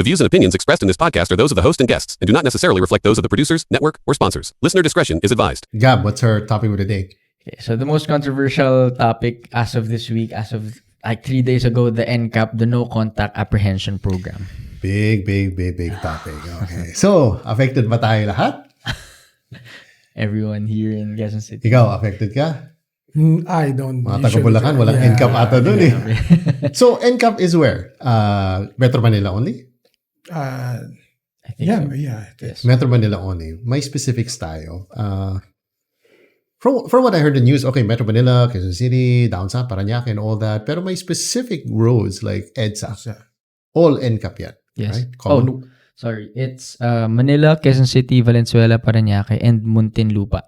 The views and opinions expressed in this podcast are those of the host and guests and do not necessarily reflect those of the producers, network, or sponsors. Listener discretion is advised. Gab, what's our topic of the day? Okay, so the most controversial topic as of this week, as of like 3 days ago, the NCAP, the No Contact Apprehension Program. Big topic. Okay. So, affected ba tayo lahat? Everyone here in Quezon City. Ikaw, affected ka? I don't. Mga taga-Bulacan, walang NCAP ata dun eh. So, NCAP is where? Metro Manila only? I think so. Yes. Metro Manila only. May specifics tayo. From what I heard in the news, okay, Metro Manila, Quezon City, down south, Parañaque, and all that. Pero may specific roads like EDSA. All NCAP yan. Yes. Right? Common. Oh, no. Sorry. It's Manila, Quezon City, Valenzuela, Parañaque, and Muntinlupa.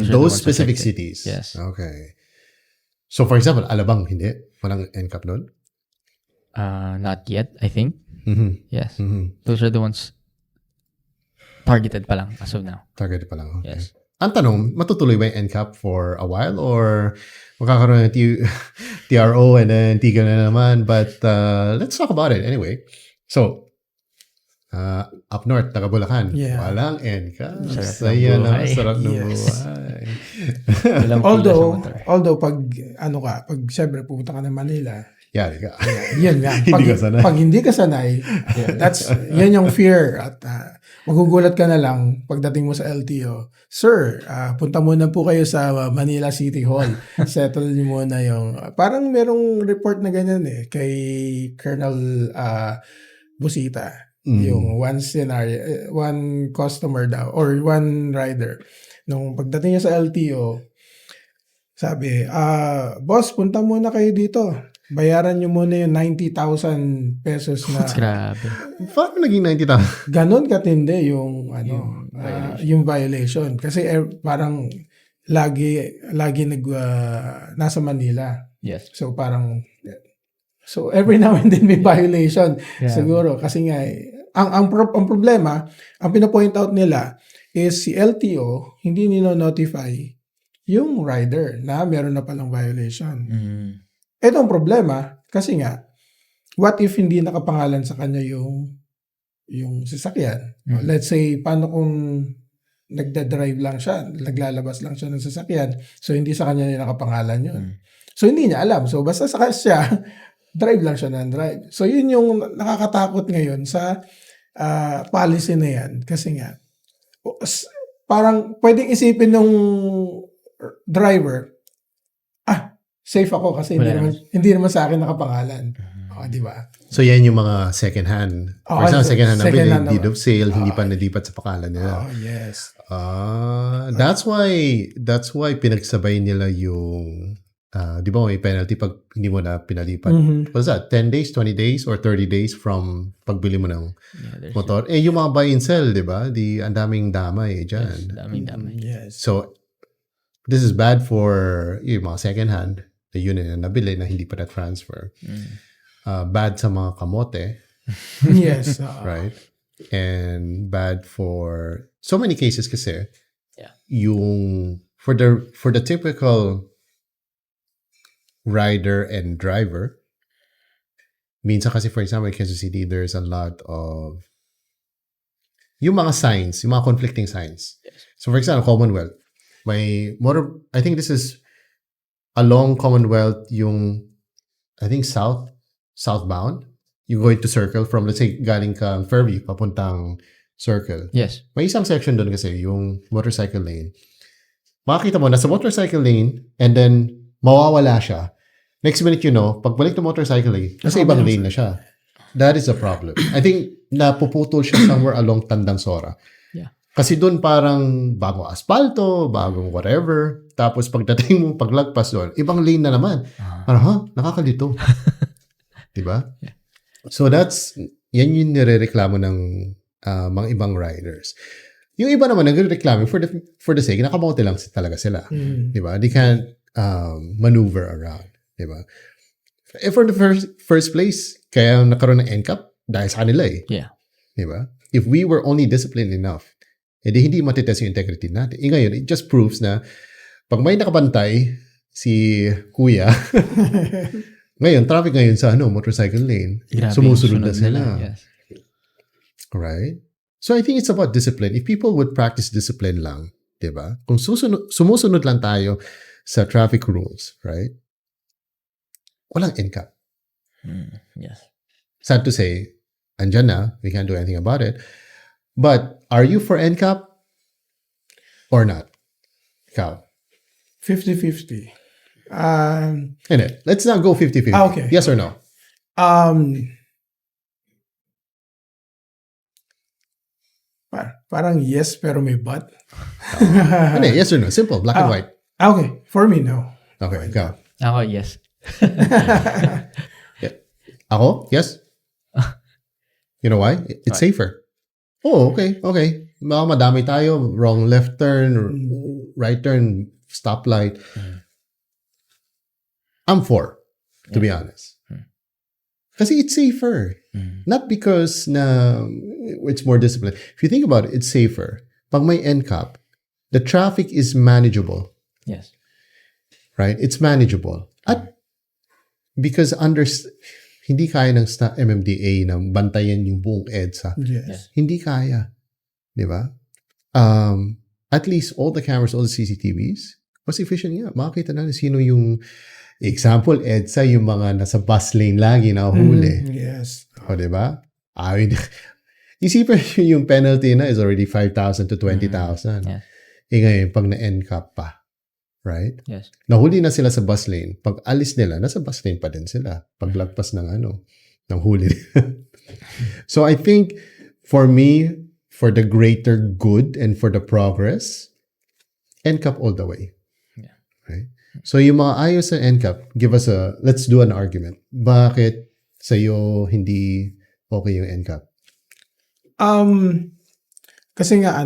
Those specific cities. Yes. Okay. So, for example, Alabang, hindi? Walang NCAP doon? Not yet, I think. Mm-hmm. Yes. Mm-hmm. Those are the ones targeted pa lang as of now. Targeted pa lang. Okay. Yes. Ang tanong, matutuloy ba yung NCAP for a while or magkakaroon ng TRO and then tigil na naman? But let's talk about it anyway. So, up north, taga Bulacan, walang NCAP. Saya na, sarap ng buhay. Although pag siyempre pupunta ka ng Manila, yari ka. Yan nga. Pag hindi ka sanay, yan yung fear. At magugulat ka na lang pagdating mo sa LTO. Sir, punta muna po kayo sa Manila City Hall. Settle niyo muna yung... Parang merong report na ganyan kay Colonel Busita. Yung one scenario, one customer daw, or one rider. Nung pagdating niya sa LTO, sabi, boss, punta muna kayo dito. Bayaran nyo muna yung 90,000 pesos na... Grabe. Paano naging 90,000? Ganon katindi yung violation. Kasi parang lagi nasa Manila. Yes. So parang... So every now and then may violation. Yeah. Siguro. Kasi nga, ang problema, ang pinapoint out nila is si LTO hindi nino-notify yung rider na meron na palang violation. Ito ang problema kasi nga, what if hindi nakapangalan sa kanya yung sasakyan? Let's say, paano kung nagda-drive lang siya, naglalabas lang siya ng sasakyan, so hindi sa kanya nakapangalan yun. So hindi niya alam. So basta sa siya, drive lang siya ng drive. So yun yung nakakatakot ngayon sa policy na yan. Kasi nga, parang pwedeng isipin ng driver, safe ako kasi hindi naman sa akin nakapangalan. Di ba? So, yan yung mga second hand. For example, second hand na deed of sale, hindi pa nalipat sa pangalan nila. Oh, yes. That's why pinagsabay nila yung, di ba may penalty pag hindi mo na pinalipat. What's that? 10 days, 20 days, or 30 days from pagbili mo ng motor? Yung mga buy and sell, di ba? Ang daming damay dyan. Yes, daming damay. Yes. So, this is bad for yung mga second hand. The unit na nabili na hindi pa na-transfer. Bad sa mga kamote. Yes. Right? And bad for so many cases kasi yung for the typical rider and driver, minsan kasi for example in Quezon City, there's a lot of yung mga signs, yung mga conflicting signs. So for example, Commonwealth, may motor, I think this is along Commonwealth, yung, I think southbound, you go into Circle from, let's say, galing kang Fairview, papuntang Circle. Yes. May isang section doon kasi, yung motorcycle lane. Makakita mo, nasa motorcycle lane, and then, mawawala siya. Next minute, pagbalik ng motorcycle lane, nasa ibang lane na siya. That is a problem. I think, napuputol siya somewhere along Tandang Sora. Kasi doon parang bagong asfalto, bagong whatever. Tapos pagdating mo, paglagpas doon, ibang lane na naman. Parang, nakakalito. Diba? Yeah. So yan yung nirereklamo ng mga ibang riders. Yung iba naman, nagrereklamo for the sake, nakamote lang talaga sila. Diba? They can't maneuver around. Diba? For the first place, kaya nakaroon ng NCAP, dahil sa kanila eh. Yeah. Diba? If we were only disciplined enough, hindi matitest yung integrity natin. Ngayon, it just proves na pag may nakabantay si kuya, Ngayon, traffic ngayon sa motorcycle lane. Grabe, Sumusunod na sunod sila. Yes. Right? So I think it's about discipline. If people would practice discipline lang, diba? Kung sumusunod lang tayo sa traffic rules, right? Walang NCAP. Yes. Sad to say, andyan na, we can't do anything about it. But are you for NCAP or not? Ikaw. 50-50. Hindi. Let's not go 50-50. Okay. Yes or no? Parang yes, pero may but. Hindi, yes or no? Simple, black and white. Okay. For me, no. Okay, ikaw. Ako, yes. Ako? Yes? You know why? It's safer. Oh, okay. Baka madami tayo. Wrong left turn, right turn, stoplight. I'm for, to be honest. Kasi it's safer. Not because na it's more disciplined. If you think about it, it's safer. Pag may NCAP, the traffic is manageable. Yes. Right? It's manageable. At because hindi kaya ng MMDA na bantayan yung buong EDSA. Yes. Hindi kaya. Di ba? At least all the cameras, all the CCTVs, mas efficient nga. Makakita na sino yung example, EDSA, yung mga nasa bus lane lagi na huli. Yes. O, di ba? Isipin yung penalty na is already 5,000 to 20,000. Yeah. Ngayon, pag na-NCAP pa. Right? Yes. Nahuli na sila sa bus lane. Pag alis nila, nasa bus lane pa din sila. Paglagpas ng ng huli. So I think, for me, for the greater good and for the progress, NCAP all the way. Yeah. Right? So yung mga ayaw sa NCAP, let's do an argument. Bakit sa'yo hindi okay yung NCAP? Kasi nga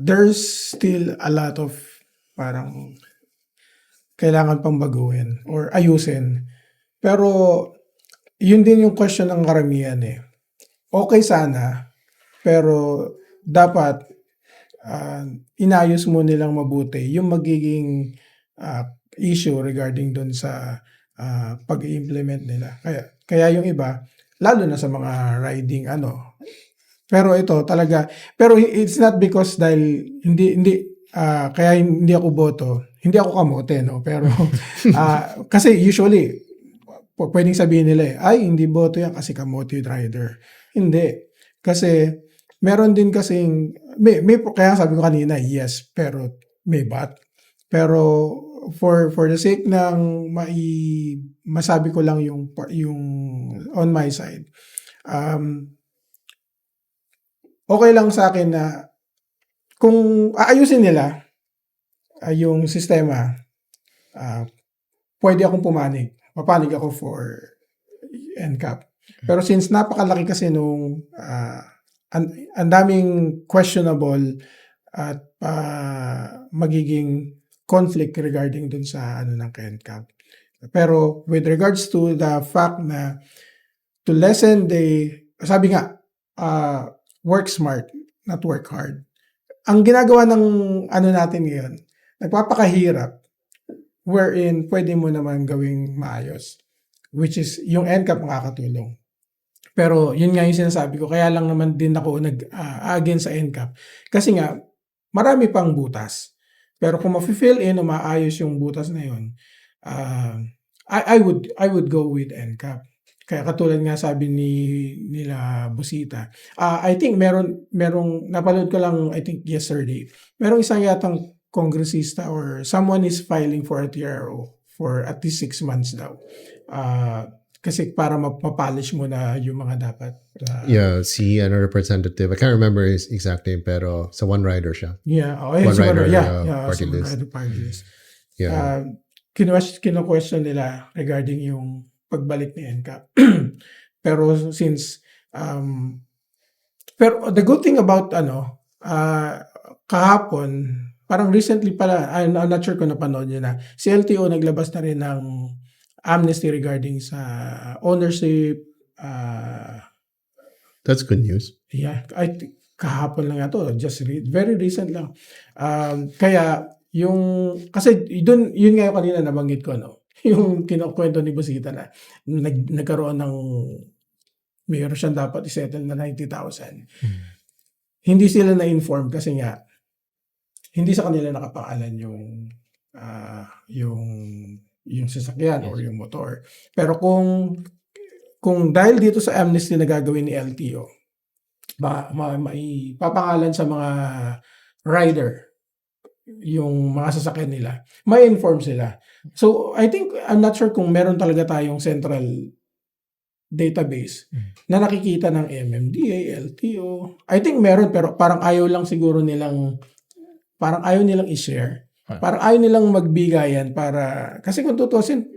there's still a lot of parang kailangan pang baguhin or ayusin. Pero yun din yung question ng karamihan eh. Okay sana, pero dapat inayos mo nilang mabuti yung magiging issue regarding dun sa pag-i-implement nila. Kaya yung iba, lalo na sa mga riding pero ito talaga, pero it's not because dahil kaya hindi ako boto, hindi ako kamote, no? Pero kasi usually pwedeng sabihin nila ay hindi boto yan kasi kamote rider. Hindi. Kasi meron din kasing may kaya sabi ko kanina yes, pero may but. Pero for the sake ng masabi ko lang yung on my side. Okay lang sa akin na kung aayusin nila yung sistema, pwede akong pumanig. Papanig ako for NCAP. Pero since napakalaki kasi nung ang daming questionable at magiging conflict regarding dun sa ng NCAP. Pero with regards to the fact na to lessen sabi nga, work smart, not work hard. Ang ginagawa ng natin ngayon, nagpapakahirap wherein pwede mo naman gawing maayos, which is yung NCAP makakatulong. Pero yun nga yung sinasabi ko, kaya lang naman din ako against sa NCAP. Kasi nga, marami pang butas. Pero kung ma-fill in o maayos yung butas na yun, I would go with NCAP. Kaya katulad nga sabi nila Busita. I think merong napanood ko lang I think yesterday. Merong isang yatang kongresista or someone is filing for a TRO for at least 6 months daw. Kasi para mapolish mo na yung mga dapat. Si representative. I can't remember his exact name pero sa One Rider siya. Yeah. One Rider party list. Party list. Yeah. Kino-question nila regarding yung pagbalik ni NCAP. Pero since pero the good thing about kahapon, parang recently pala, I'm not sure kung napanood niyo na, si LTO naglabas na rin ng amnesty regarding sa ownership. That's good news. Yeah, kahapon lang ito, just very recent lang. Kaya kasi yun nga yung kanina nabanggit ko, yung kinukwento ni Busita na nagkaroon ng mayroon siyang dapat isettle na 90,000. Hindi sila na-inform kasi nga hindi sa kanila nakapangalan yung sasakyan or yung motor. Pero kung dahil dito sa amnesty na gagawin ni LTO, maipapangalan sa mga rider yung mga sasakyan nila, may inform sila. So, I'm not sure kung meron talaga tayong central database na nakikita ng MMDA, LTO. I think meron, pero parang ayaw nilang i-share. Parang ayaw nilang magbigayan kasi kung tutusin,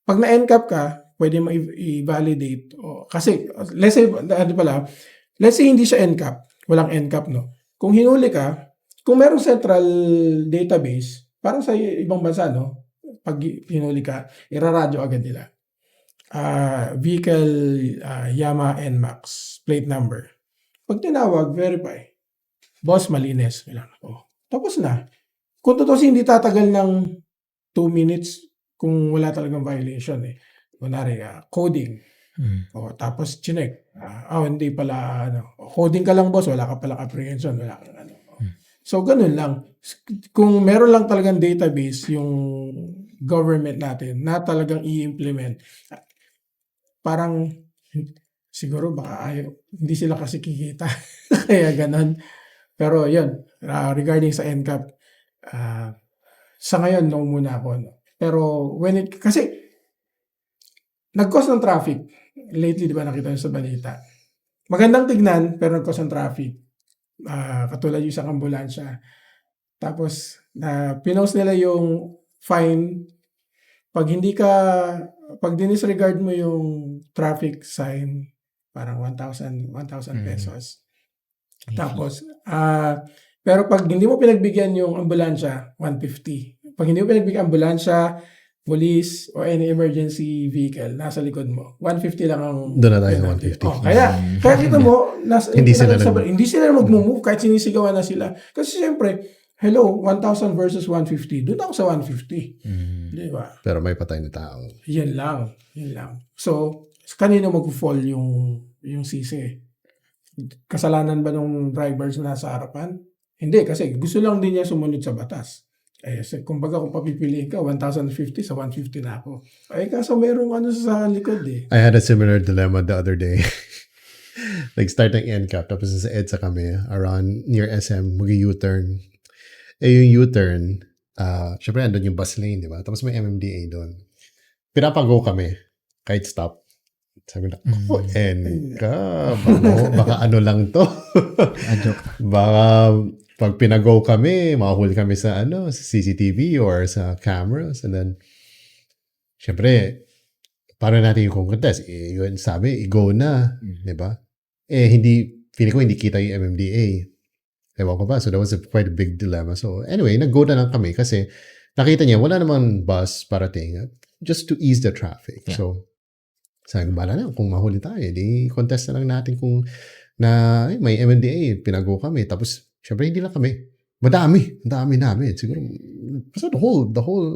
pag na-NCAP ka, pwede mo i-validate. Kasi, let's say hindi siya NCAP, walang NCAP, no? Kung hinuli ka, kung merong central database, parang sa ibang bansa, no? Pag hinuli ka, iraradyo agad nila. Vehicle Yamaha NMAX plate number. Pag tinawag, verify. Boss, malinis. Tapos na. Kung totoo hindi tatagal ng 2 minutes kung wala talagang violation eh. Kunwari, coding. Tapos chinek. Hindi pala, coding ka lang boss, wala ka palang apprehension, wala kang ano. So, ganun lang. Kung meron lang talagang database yung government natin na talagang i-implement, parang siguro baka hindi sila kasi kikita. Kaya ganun. Pero yun, regarding sa NCAP, sa ngayon, no muna ako. No? Pero kasi nag-cause ng traffic. Lately, di ba nakita nyo sa balita? Magandang tignan, pero nag-cause ng traffic. Katulad yung isang ambulansya. Tapos, pinost nila yung fine. Pag dinisregard mo yung traffic sign, parang 1,000 pesos. Tapos, pero pag hindi mo pinagbigyan yung ambulansya, 150. Pag hindi mo pinagbigyan ambulansya, police, or any emergency vehicle, nasa likod mo, 150 lang ang... Doon na tayo sa 150. Kaya kita mo, hindi sila mag-move kahit sinisigawan na sila. Kasi siyempre, hello, 1,000 versus 150. Doon ako sa 150. Di ba? Pero may patay na tao. Yan lang. So, kanino mag-fall yung sisi? Kasalanan ba ng drivers na nasa harapan? Hindi, kasi gusto lang din niya sumunod sa batas. Kumbaga kung papipiliin ka, 1,050 sa 150 na ako. Kaso merong sa likod eh. I had a similar dilemma the other day. Start ng NCAP, tapos sa EDSA kami, around near SM, mag-U-turn. Yung U-turn, syempre andun yung bus lane, di ba? Tapos may MMDA doon. Pinapag-go kami, kahit stop. Sabi na, NCAP, baka ano lang to. Baka pag pinag-go kami, makahuli kami sa CCTV or sa cameras. And then, syempre, paano natin yung contest? Yun sabi, i-go na. Diba? Feeling ko hindi kita yung MMDA. Ewan ko ba? So, that was quite a big dilemma. So, anyway, nag-go na lang kami kasi nakita niya, wala namang bus parating. Just to ease the traffic. Yeah. So, sabi ko, bala na, kung mahuli tayo, di contest na lang natin kung may MMDA, pinag-go kami. Tapos, syempre, hindi lang kami. Madami namin. Siguro, basta the whole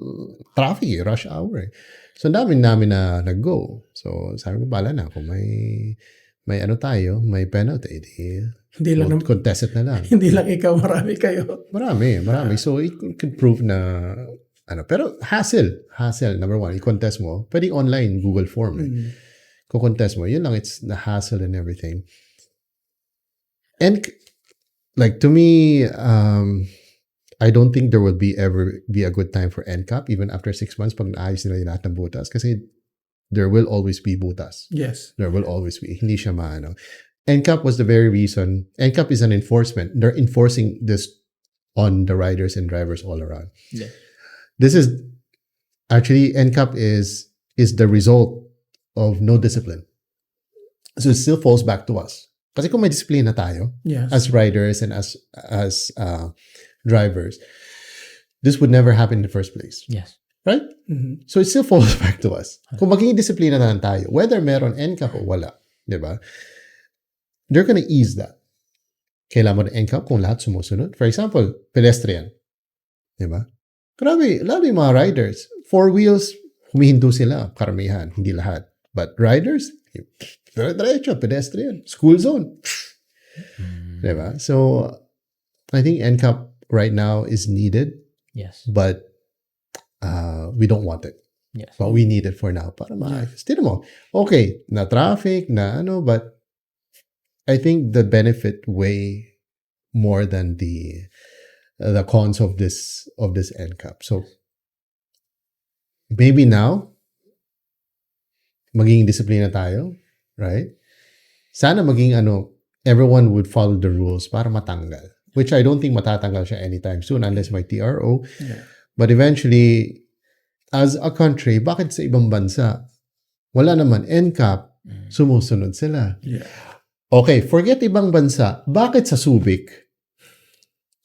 traffic, rush hour. So, dami namin na nag-go. So, sabi ko, bala na. Kung may tayo, may penalty, hindi lang contest it na lang. Hindi lang ikaw, marami kayo. Marami. So, it could prove na, pero hassle, number one, i-contest mo. Pwede online, Google form. Kung contest mo, yun lang, it's the hassle and everything. And, to me, I don't think there will ever be a good time for NCAP even after 6 months pag naayos nila yung lahat ng butas kasi there will always be butas. Yes. There will always be. Hindi siya maano. NCAP was the very reason. NCAP is an enforcement. They're enforcing this on the riders and drivers all around. Yeah. This is actually NCAP is the result of no discipline. So it still falls back to us. Kasi kung may discipline na tayo, yes, as riders and as drivers, this would never happen in the first place. Yes. Right? Mm-hmm. So it still falls back to us. Kung maging disiplina na lang tayo, whether meron NCAP o wala, di ba? They're gonna ease that. Kailangan mo ng NCAP kung lahat sumusunod. For example, pedestrian. Di ba? Grabe, lalo yung mga riders. 4 wheels, humihinto sila. Karamihan, hindi lahat. But riders, diretso, pedestrian, school zone. Diba? So, I think NCAP right now is needed, Yes. but we don't want it. Yes. But we need it for now para maayos. Tignan mo, okay, na traffic, na ano, but I think the benefit way more than the cons of this NCAP. So maybe now maging disiplina tayo, right? Sana maging everyone would follow the rules para matanggal. Which I don't think matatanggal siya anytime soon unless may TRO. Yeah. But eventually, as a country, bakit sa ibang bansa? Wala naman. NCAP, sumusunod sila. Yeah. Okay, forget ibang bansa. Bakit sa Subic,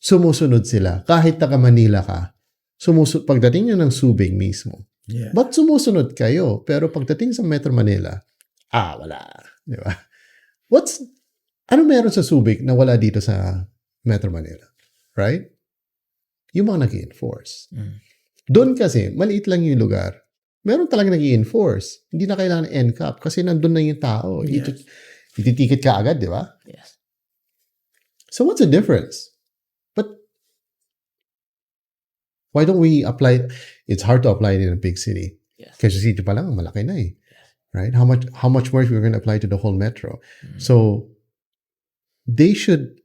sumusunod sila? Kahit taga Manila ka, pagdating nyo ng Subic mismo. Yeah. Ba't sumusunod kayo? Pero pagdating sa Metro Manila, wala. Di ba? Ano meron sa Subic na wala dito sa Metro Manila? Right? Yung mga nag-i-enforce. Doon kasi, maliit lang yung lugar. Meron talaga nag-i-enforce. Hindi na kailangan ng NCAP kasi nandun na yung tao. Yes. Ititikit ka agad, di ba? Yes. So what's the difference? But why don't we apply? It's hard to apply it in a big city. Yes. Kasi city pa lang, malaki na eh. Right? How much more if we're going to apply to the whole metro? So they should,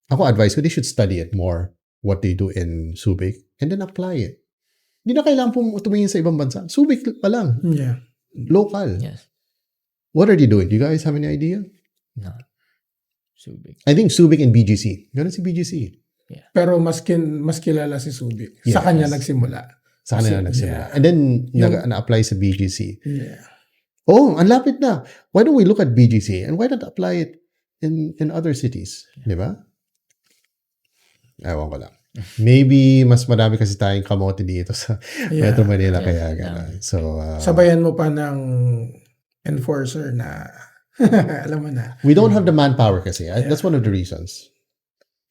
ako advice ko, they should study it more, what they do in Subic, and then apply it. Hindi na kailangan tumingin sa ibang bansa. Subic pa lang. Yeah. Local. Yes. What are they doing? Do you guys have any idea? No. Subic. I think Subic and BGC. Ganun si BGC. Pero mas kilala si Subic. Yes. Sa kanya nagsimula. Sa kanila Kasi- nagsimula. yeah. And then, na-apply sa BGC. Yeah. Oh, ang lapit na. Why don't we look at BGC and why not apply it in other cities? Di ba? Ewan ko lang. Maybe mas marami kasi tayong kamote dito sa Yeah. Metro Manila Yeah. kaya gano'n. So, Sabayan mo pa ng enforcer na alam mo na. we don't have the manpower kasi. That's one of the reasons.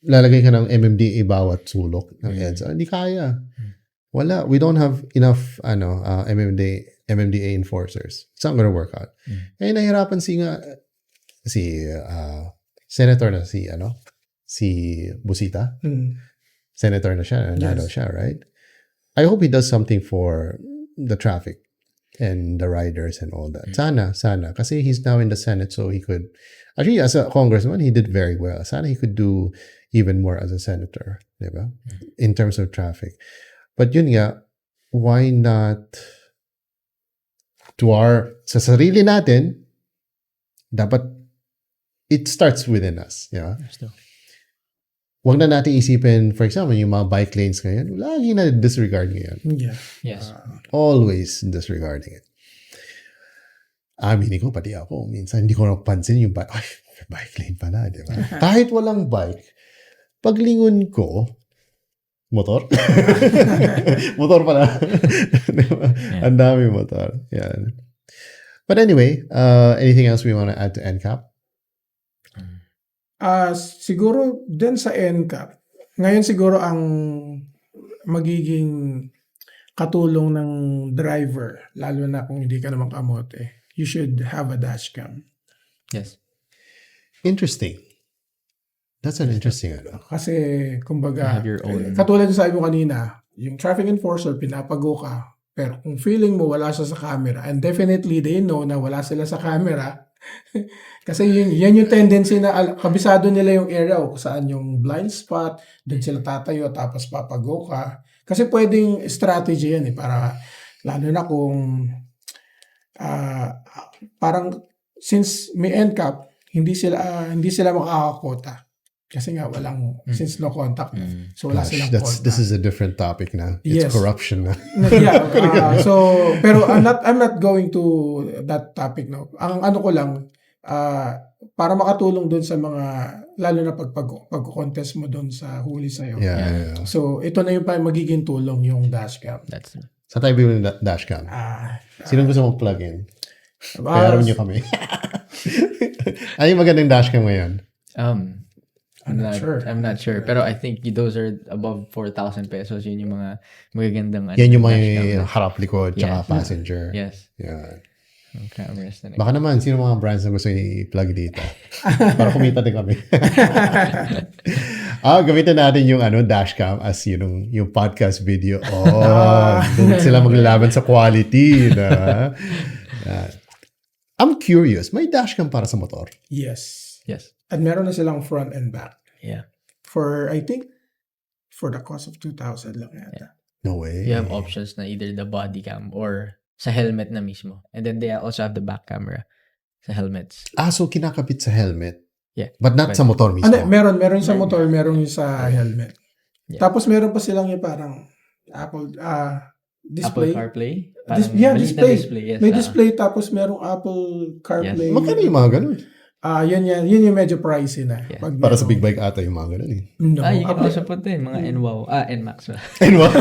Lalagay ka ng MMDA bawat sulok ng EDSA. Hindi kaya. Wala. We don't have enough MMDA enforcers. It's not gonna work out. Eh, nahirapan si Senator na si Busita. Senator na siya, nanalo siya, right? I hope he does something for the traffic and the riders and all that. Sana. Kasi he's now in the Senate, so he could, actually, as a congressman, he did very well. Sana he could do even more as a senator, di ba? In terms of traffic. But yun nga, why not sa sarili natin, dapat it starts within us, di ba? Still. Huwag na natin isipin, for example, yung mga bike lanes ngayon, lagi na disregard ngayon. Yeah. Yes. Always disregarding it. Aminin ko, pati ako, minsan hindi ko napansin yung bike. Ay, bike lane pala, di ba? Kahit walang bike, paglingon ko, motor? Motor pala. Diba? Ang dami motor. Yan. But anyway, anything else we want to add to NCAP? Siguro din sa NCAP, ngayon siguro ang magiging katulong ng driver, lalo na kung hindi ka naman kamote, you should have a dashcam. Yes. Interesting. That's an interesting Kasi, You kumbaga, have your own. katulad ng sabi mo kanina, yung traffic enforcer, pinapago ka, pero kung feeling mo wala siya sa camera, and definitely they know na wala sila sa camera, kasi yan yung tendency na kabisado nila yung area kung saan yung blind spot, doon sila tatayo tapos papago ka. Kasi pwedeng strategy yan para lalo na kung parang since may NCAP, hindi sila makakakota. Kasi nga walang since no contact. So wala silang contact. This is a different topic now. It's Yes. corruption na. Yeah. Pero I'm not going to that topic no. Ang ano ko lang para makatulong doon sa mga lalo na pag-contest mo doon sa huli sa'yo. Yeah. So ito na yung magiging tulong yung dashcam. That's Sa tayo bilhin ng dashcam. Sino gusto mong plug in? Bayaran nyo kami. Ay, magandang dashcam ngayon. I'm not sure. I'm not sure. Pero I think those are above 4,000 pesos. Yun yung mga magagandang Yan yung dash may cameras. harap likod tsaka Yes. passenger. Yes. Yan. Yung cameras na Baka naman, sino mga brands na gusto i-plug dito? Para kumita din kami. Gamitin natin yung dashcam as yung podcast video. Doon sila maglalaban sa quality. I'm curious, may dashcam para sa motor? Yes. Yes. At meron na silang front and back. Yeah. I think, for the cost of 2,000 lang yata. No way. You have options na either the body cam or sa helmet na mismo. And then they also have the back camera sa helmets. So kinakabit sa helmet? Yeah. But not sa motor mismo? Meron sa motor, meron yung sa helmet. Yeah. Tapos meron pa silang yung parang Apple display. Apple CarPlay? Display. Yes. May display tapos merong Apple CarPlay. Magkano yung mga ganun? Yun yung medyo pricey na. Yeah. Pag Para sa big bike ata yung mga ganun eh. No. You can also put in mga NWOW. NMAX. And what?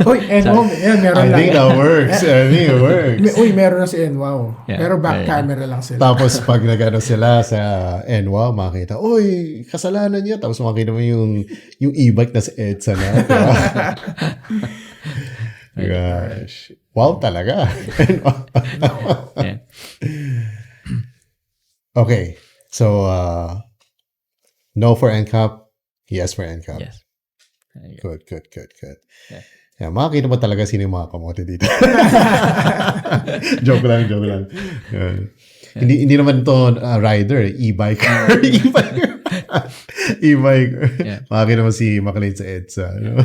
Uy, NWOW. Yan, meron I lang. think that works. It works. Meron na si NWOW. Yeah. Pero back Yeah. camera lang sila. Tapos pag nagano sila sa NWA, makita, uy, kasalanan niya. Tapos makita mo yung e-bike na sa EDSA na. Gosh. Wow talaga. Yeah. Okay. So, no for NCAP, yes for NCAP. Yes. There you go. Good. Yeah. Yeah, makikita mo talaga sino yung mga kamote dito. joke lang. Yeah. Hindi naman to rider, e-biker. E-biker. Yeah. Makikita mo si McLean sa EDSA. No?